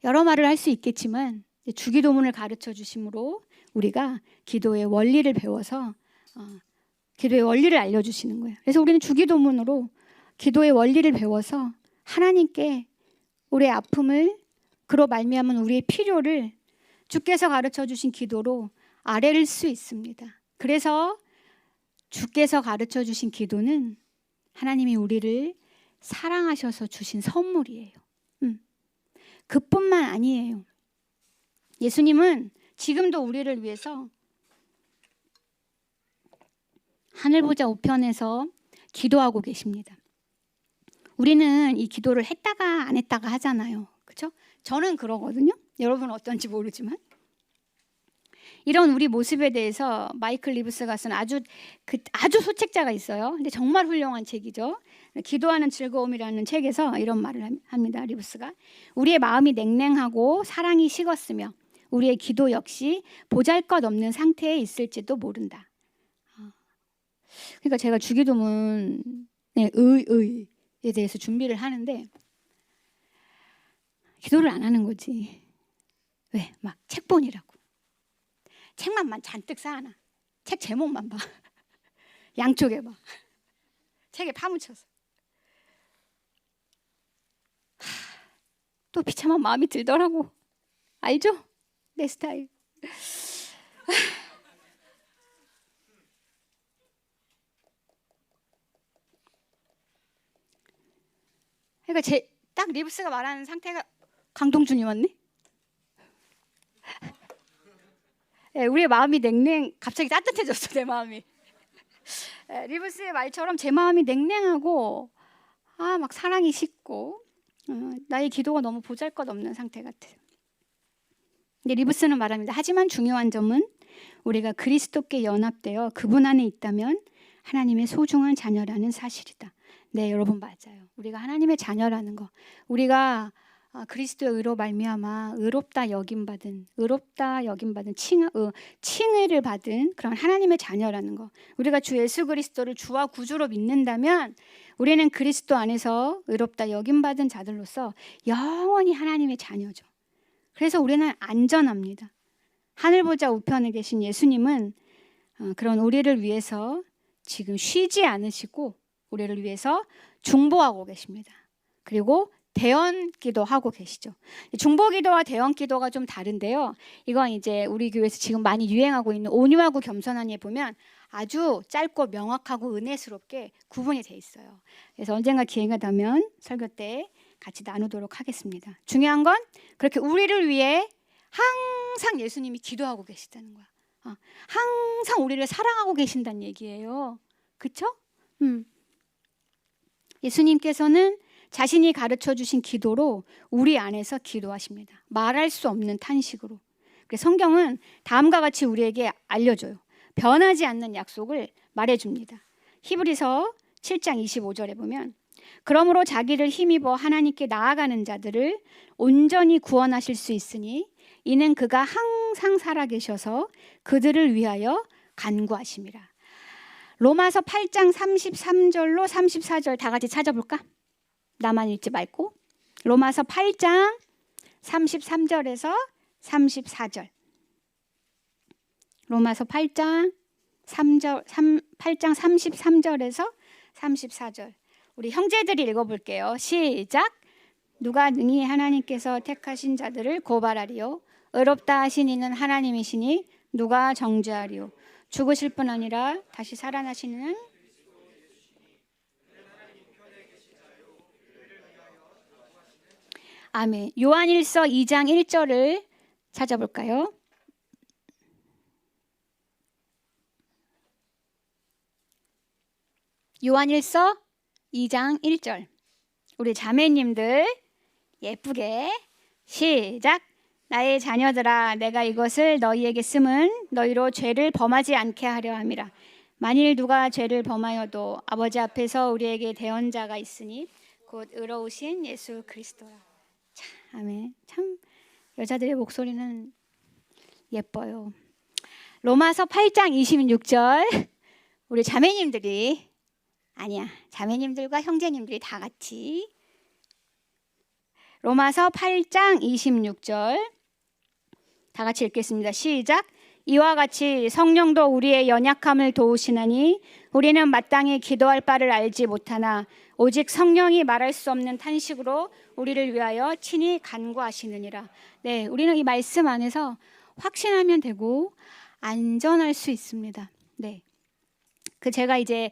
여러 말을 할 수 있겠지만 주기도문을 가르쳐 주심으로 우리가 기도의 원리를 배워서 기도의 원리를 알려주시는 거예요. 그래서 우리는 주기도문으로 기도의 원리를 배워서 하나님께 우리의 아픔을 그로 말미암은 우리의 필요를 주께서 가르쳐 주신 기도로 아뢰를 수 있습니다. 그래서 주께서 가르쳐 주신 기도는 하나님이 우리를 사랑하셔서 주신 선물이에요. 그뿐만 아니에요. 예수님은 지금도 우리를 위해서 하늘 보좌 우편에서 기도하고 계십니다. 우리는 이 기도를 했다가 안 했다가 하잖아요. 그렇죠? 저는 그러거든요. 여러분은 어떤지 모르지만 이런 우리 모습에 대해서 마이클 리브스가 쓴 아주 소책자가 있어요. 근데 정말 훌륭한 책이죠. 기도하는 즐거움이라는 책에서 이런 말을 합니다. 리브스가 우리의 마음이 냉랭하고 사랑이 식었으며 우리의 기도 역시 보잘것없는 상태에 있을지도 모른다. 그러니까 제가 주기도문의 의에 대해서 준비를 하는데 기도를 안 하는 거지. 왜? 막 책 보느라고. 책만 잔뜩 쌓아놔. 책 제목만 봐. 양쪽에 막 책에 파묻혀서. 또 비참한 마음이 들더라고. 알죠? 내 스타일. 그러니까 딱 리브스가 말하는 상태가 강동준이 맞네? 네, 우리의 마음이 갑자기 따뜻해졌어, 내 마음이. 네, 리브스의 말처럼 제 마음이 냉랭하고 막 사랑이 식고 나의 기도가 너무 보잘것없는 상태 같아요. 근데 리브스는 말합니다. 하지만 중요한 점은 우리가 그리스도께 연합되어 그분 안에 있다면 하나님의 소중한 자녀라는 사실이다. 네, 여러분 맞아요. 우리가 하나님의 자녀라는 거, 우리가 그리스도의 의로 말미암아 의롭다 여김받은 칭의를 받은 그런 하나님의 자녀라는 거, 우리가 주 예수 그리스도를 주와 구주로 믿는다면 우리는 그리스도 안에서 의롭다 여김받은 자들로서 영원히 하나님의 자녀죠. 그래서 우리는 안전합니다. 하늘 보좌 우편에 계신 예수님은 그런 우리를 위해서 지금 쉬지 않으시고 우리를 위해서 중보하고 계십니다. 그리고 대언기도 하고 계시죠. 중보기도와 대언기도가 좀 다른데요. 이건 이제 우리 교회에서 지금 많이 유행하고 있는 온유하고 겸손하니에 보면 아주 짧고 명확하고 은혜스럽게 구분이 돼 있어요. 그래서 언젠가 기회가 되면 설교 때 같이 나누도록 하겠습니다. 중요한 건 그렇게 우리를 위해 항상 예수님이 기도하고 계시다는 거야. 항상 우리를 사랑하고 계신다는 얘기예요. 그렇죠? 예수님께서는 자신이 가르쳐 주신 기도로 우리 안에서 기도하십니다. 말할 수 없는 탄식으로. 그래서 성경은 다음과 같이 우리에게 알려줘요. 변하지 않는 약속을 말해줍니다. 히브리서 7장 25절에 보면 그러므로 자기를 힘입어 하나님께 나아가는 자들을 온전히 구원하실 수 있으니 이는 그가 항상 살아계셔서 그들을 위하여 간구하심이라. 로마서 8장 33절로 34절 다 같이 찾아볼까? 나만 읽지 말고. 로마서 8장 33절에서 34절. 로마서 8장 33절에서 34절. 우리 형제들이 읽어볼게요. 시작. 누가 능히 하나님께서 택하신 자들을 고발하리요? 의롭다 하신 이는 하나님이시니 누가 정죄하리요? 죽으실 뿐 아니라 다시 살아나시는 아멘. 요한일서 2장 1절을 찾아볼까요? 요한일서 2장 1절. 우리 자매님들 예쁘게 시작. 나의 자녀들아 내가 이것을 너희에게 쓰면 너희로 죄를 범하지 않게 하려 함이라. 만일 누가 죄를 범하여도 아버지 앞에서 우리에게 대언자가 있으니 곧 의로우신 예수 그리스도라. 아멘. 참 여자들의 목소리는 예뻐요. 로마서 8장 26절. 우리 자매님들이 아니야. 자매님들과 형제님들이 다 같이 로마서 8장 26절 다 같이 읽겠습니다. 시작. 이와 같이 성령도 우리의 연약함을 도우시나니 우리는 마땅히 기도할 바를 알지 못하나 오직 성령이 말할 수 없는 탄식으로 우리를 위하여 친히 간구하시느니라. 네, 우리는 이 말씀 안에서 확신하면 되고 안전할 수 있습니다. 네, 제가 이제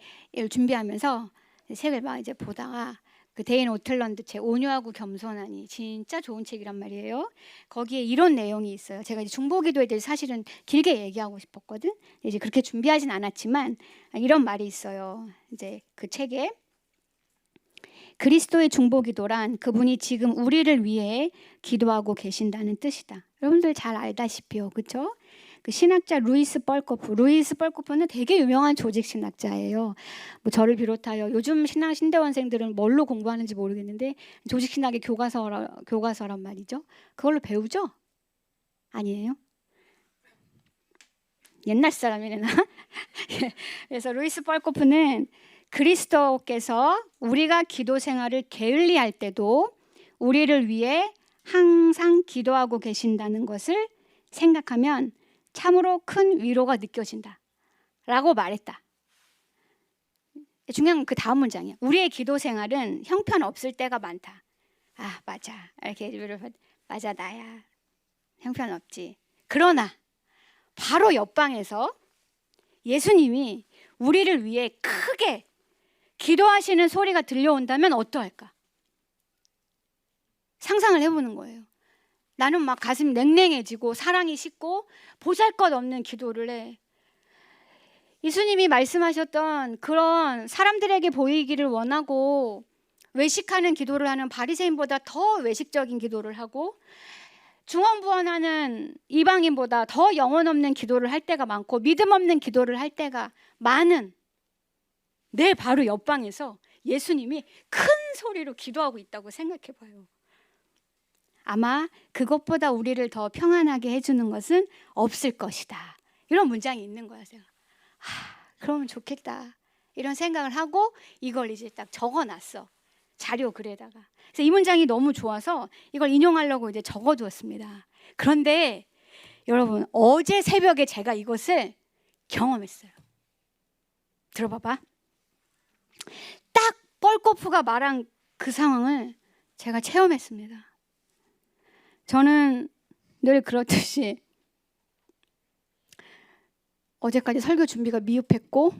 준비하면서 책을 막 이제 보다가 그 데인 오틀런드 책 온유하고 겸손하니 진짜 좋은 책이란 말이에요. 거기에 이런 내용이 있어요. 제가 이제 중보기도에 대해서 사실은 길게 얘기하고 싶었거든. 이제 그렇게 준비하진 않았지만 이런 말이 있어요. 이제 그 책에 그리스도의 중보기도란 그분이 지금 우리를 위해 기도하고 계신다는 뜻이다. 여러분들 잘 알다시피요, 그렇죠? 그 신학자 루이스 뻘코프는 되게 유명한 조직 신학자예요. 뭐 저를 비롯하여 요즘 신대원생들은 뭘로 공부하는지 모르겠는데 조직 신학의 교과서란 말이죠. 그걸로 배우죠? 아니에요? 옛날 사람이네 나. 그래서 루이스 뻘코프는 그리스도께서 우리가 기도 생활을 게을리할 때도 우리를 위해 항상 기도하고 계신다는 것을 생각하면 참으로 큰 위로가 느껴진다 라고 말했다. 중요한 건 그 다음 문장이야. 우리의 기도 생활은 형편없을 때가 많다. 아, 맞아. 이렇게 맞아, 나야. 형편없지. 그러나 바로 옆방에서 예수님이 우리를 위해 크게 기도하시는 소리가 들려온다면 어떠할까? 상상을 해보는 거예요. 나는 막 가슴이 냉랭해지고 사랑이 식고 보잘것없는 기도를 해. 예수님이 말씀하셨던 그런 사람들에게 보이기를 원하고 외식하는 기도를 하는 바리새인보다 더 외식적인 기도를 하고 중언부언하는 이방인보다 더 영혼 없는 기도를 할 때가 많고 믿음 없는 기도를 할 때가 많은 내 바로 옆방에서 예수님이 큰 소리로 기도하고 있다고 생각해 봐요. 아마 그것보다 우리를 더 평안하게 해주는 것은 없을 것이다. 이런 문장이 있는 거야. 제가 그러면 좋겠다 이런 생각을 하고 이걸 이제 딱 적어놨어. 자료 글에다가. 그래서 이 문장이 너무 좋아서 이걸 인용하려고 이제 적어두었습니다. 그런데 여러분, 어제 새벽에 제가 이것을 경험했어요. 들어봐봐. 딱 뻘코프가 말한 그 상황을 제가 체험했습니다. 저는 늘 그렇듯이 어제까지 설교 준비가 미흡했고,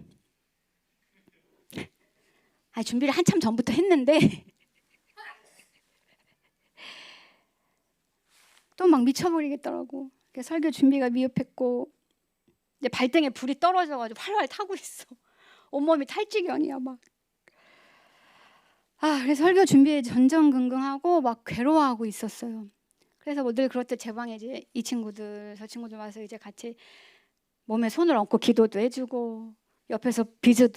준비를 한참 전부터 했는데 또 막 미쳐버리겠더라고. 설교 준비가 미흡했고 이제 발등에 불이 떨어져가지고 활활 타고 있어. 온몸이 탈지견이야 막. 그래서 설교 준비에 전전긍긍하고 막 괴로워하고 있었어요. 그래서 뭐 늘 그렇듯 제 방에 이제 이 친구들 저 친구들 와서 이제 같이 몸에 손을 얹고 기도도 해주고 옆에서 비즈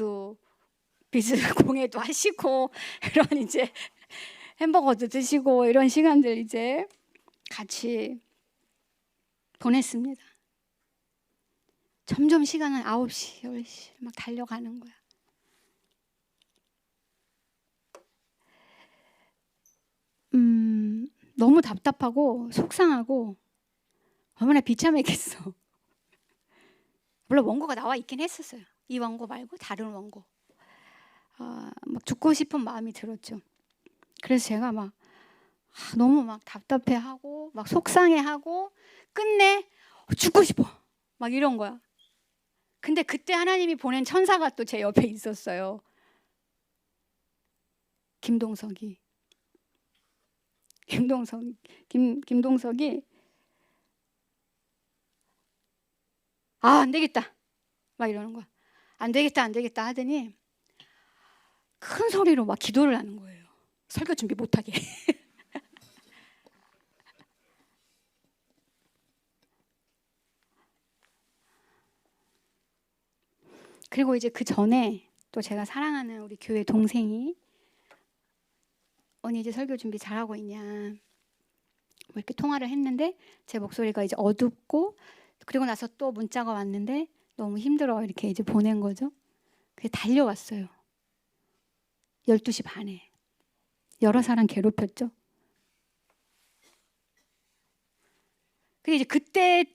공예도 하시고 이런 이제 햄버거도 드시고 이런 시간들 이제 같이 보냈습니다. 점점 시간은 9시, 10시 막 달려가는 거야. 너무 답답하고 속상하고 얼마나 비참했겠어. 물론 원고가 나와 있긴 했었어요. 이 원고 말고 다른 원고. 막 죽고 싶은 마음이 들었죠. 그래서 제가 막 너무 막 답답해하고 막 속상해하고 끝내 죽고 싶어 막 이런 거야. 근데 그때 하나님이 보낸 천사가 또 제 옆에 있었어요. 김동석이 안 되겠다 막 이러는 거야. 안 되겠다 하더니 큰 소리로 막 기도를 하는 거예요. 설교 준비 못하게. 그리고 이제 그 전에 또 제가 사랑하는 우리 교회 동생이 언니 이제 설교 준비 잘하고 있냐 뭐 이렇게 통화를 했는데 제 목소리가 이제 어둡고 그리고 나서 또 문자가 왔는데 너무 힘들어 이렇게 이제 보낸 거죠. 그게 달려왔어요. 12시 반에 여러 사람 괴롭혔죠. 근데 이제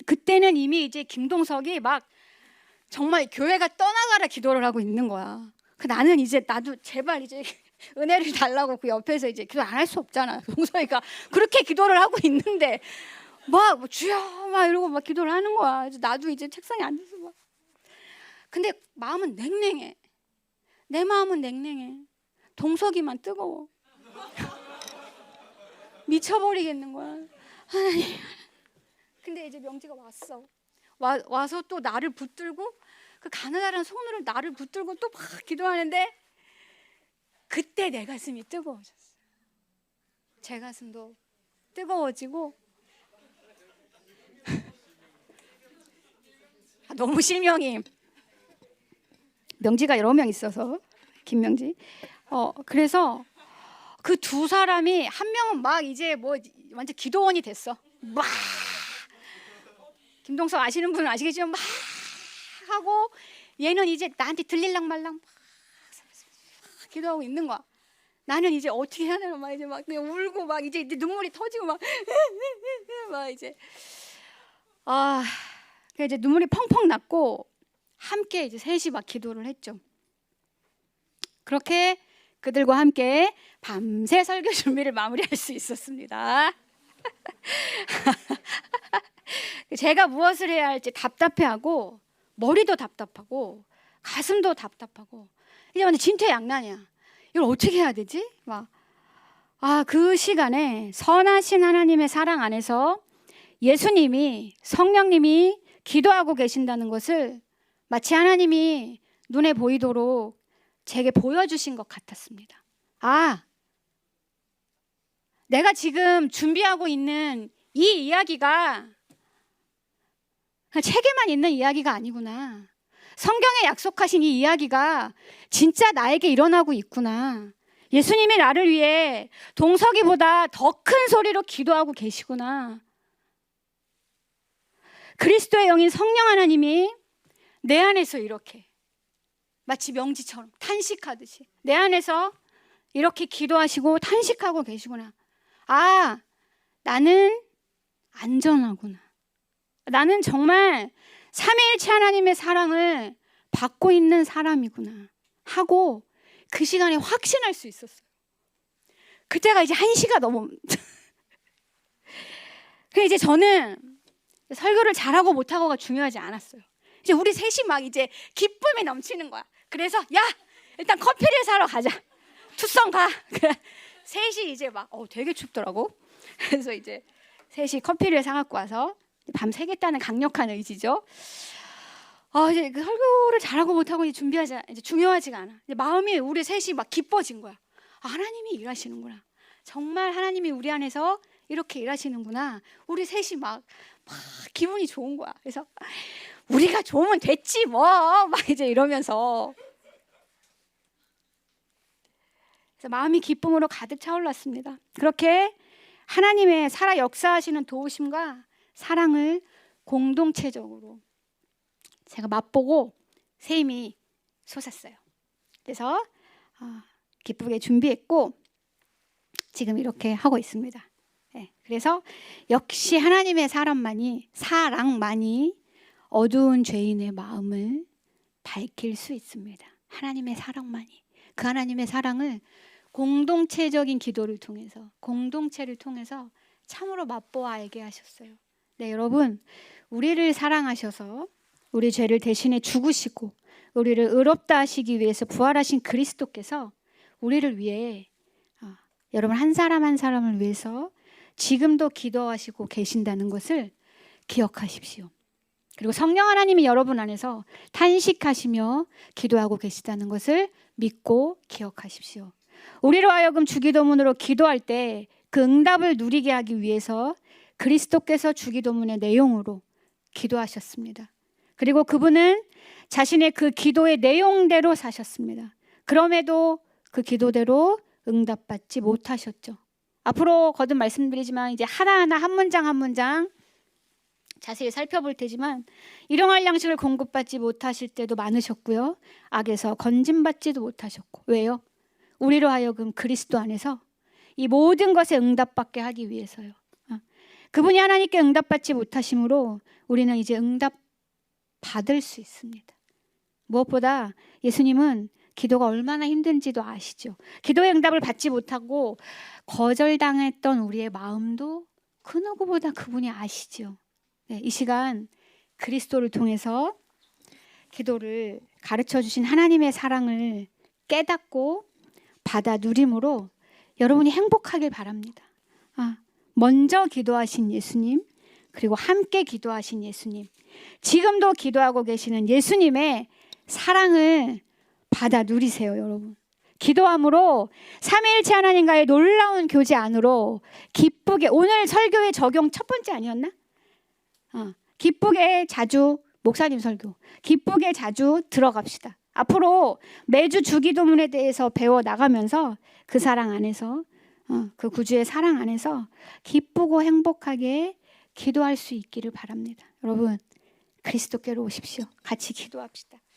그때는 이미 이제 김동석이 막 정말 교회가 떠나가라 기도를 하고 있는 거야. 나는 이제 나도 제발 이제 은혜를 달라고 그 옆에서 이제 기도 안 할 수 없잖아. 동석이가 그렇게 기도를 하고 있는데 막 주여 막 이러고 막 기도를 하는 거야. 그래서 나도 이제 책상에 앉아서 막. 근데 마음은 냉랭해. 내 마음은 냉랭해. 동석이만 뜨거워. 미쳐버리겠는 거야. 근데 이제 명지가 왔어. 와서 또 나를 붙들고 그 가느다란 손으로 나를 붙들고 또 막 기도하는데 그때 내 가슴이 뜨거워졌어요. 제 가슴도 뜨거워지고 너무 실명이 명지가 여러 명 있어서 김명지. 그래서 그 두 사람이 한 명은 막 이제 뭐 완전 기도원이 됐어. 막 김동석 아시는 분은 아시겠지만 막 하고 얘는 이제 나한테 들릴랑 말랑 막 기도하고 있는 거야. 나는 이제 어떻게 해야 되나 막 이제 막 그냥 울고 막 이제 눈물이 터지고 막 이제 이제 눈물이 펑펑 났고 함께 이제 셋이 막 기도를 했죠. 그렇게 그들과 함께 밤새 설교 준비를 마무리할 수 있었습니다. 제가 무엇을 해야 할지 답답해하고 머리도 답답하고 가슴도 답답하고 이제 완전 진퇴양난이야. 이걸 어떻게 해야 되지? 그 시간에 선하신 하나님의 사랑 안에서 예수님이 성령님이 기도하고 계신다는 것을 마치 하나님이 눈에 보이도록 제게 보여주신 것 같았습니다. 내가 지금 준비하고 있는 이 이야기가 책에만 있는 이야기가 아니구나. 성경에 약속하신 이 이야기가 진짜 나에게 일어나고 있구나. 예수님이 나를 위해 동서기보다 더 큰 소리로 기도하고 계시구나. 그리스도의 영인 성령 하나님이 내 안에서 이렇게 마치 명지처럼 탄식하듯이 내 안에서 이렇게 기도하시고 탄식하고 계시구나. 나는 안전하구나. 나는 정말 삼위일체 하나님의 사랑을 받고 있는 사람이구나 하고 그 시간에 확신할 수 있었어요. 그때가 이제 1시가 넘어. 그래서 이제 저는 설교를 잘하고 못하고가 중요하지 않았어요. 이제 우리 셋이 막 이제 기쁨이 넘치는 거야. 그래서 일단 커피를 사러 가자. 투썸 가. 셋이 이제 되게 춥더라고. 그래서 이제 셋이 커피를 사갖고 와서 밤새겠다는 강력한 의지죠. 이제 그 설교를 잘하고 못하고 이제 중요하지가 않아. 이제 마음이 우리 셋이 막 기뻐진 거야. 하나님이 일하시는구나. 정말 하나님이 우리 안에서 이렇게 일하시는구나. 우리 셋이 막 기분이 좋은 거야. 그래서 우리가 좋으면 됐지 막 이제 이러면서 그래서 마음이 기쁨으로 가득 차올랐습니다. 그렇게 하나님의 살아 역사하시는 도우심과 사랑을 공동체적으로 제가 맛보고 새 힘이 솟았어요. 그래서 기쁘게 준비했고 지금 이렇게 하고 있습니다. 그래서 역시 하나님의 사랑만이 어두운 죄인의 마음을 밝힐 수 있습니다. 하나님의 사랑만이. 그 하나님의 사랑을 공동체적인 기도를 통해서 공동체를 통해서 참으로 맛보아 알게 하셨어요. 네, 여러분, 우리를 사랑하셔서 우리 죄를 대신에 죽으시고 우리를 의롭다 하시기 위해서 부활하신 그리스도께서 우리를 위해 여러분 한 사람 한 사람을 위해서 지금도 기도하시고 계신다는 것을 기억하십시오. 그리고 성령 하나님이 여러분 안에서 탄식하시며 기도하고 계시다는 것을 믿고 기억하십시오. 우리로 하여금 주기도문으로 기도할 때 그 응답을 누리게 하기 위해서 그리스도께서 주기도문의 내용으로 기도하셨습니다. 그리고 그분은 자신의 그 기도의 내용대로 사셨습니다. 그럼에도 그 기도대로 응답받지 못하셨죠. 앞으로 거듭 말씀드리지만 이제 하나하나 한 문장 한 문장 자세히 살펴볼 테지만 일용할 양식을 공급받지 못하실 때도 많으셨고요. 악에서 건짐받지도 못하셨고. 왜요? 우리로 하여금 그리스도 안에서 이 모든 것에 응답받게 하기 위해서요. 그분이 하나님께 응답받지 못하심으로 우리는 이제 응답 받을 수 있습니다. 무엇보다 예수님은 기도가 얼마나 힘든지도 아시죠. 기도의 응답을 받지 못하고 거절당했던 우리의 마음도 그 누구보다 그분이 아시죠. 네, 이 시간 그리스도를 통해서 기도를 가르쳐 주신 하나님의 사랑을 깨닫고 받아 누림으로 여러분이 행복하길 바랍니다. 먼저 기도하신 예수님, 그리고 함께 기도하신 예수님, 지금도 기도하고 계시는 예수님의 사랑을 받아 누리세요, 여러분. 기도함으로 삼위일체 하나님과의 놀라운 교제 안으로 기쁘게, 오늘 설교의 적용 첫 번째 아니었나? 기쁘게 자주, 목사님 설교, 기쁘게 자주 들어갑시다. 앞으로 매주 주기도문에 대해서 배워 나가면서 그 사랑 안에서, 그 구주의 사랑 안에서 기쁘고 행복하게 기도할 수 있기를 바랍니다. 여러분, 그리스도께로 오십시오. 같이 기도합시다.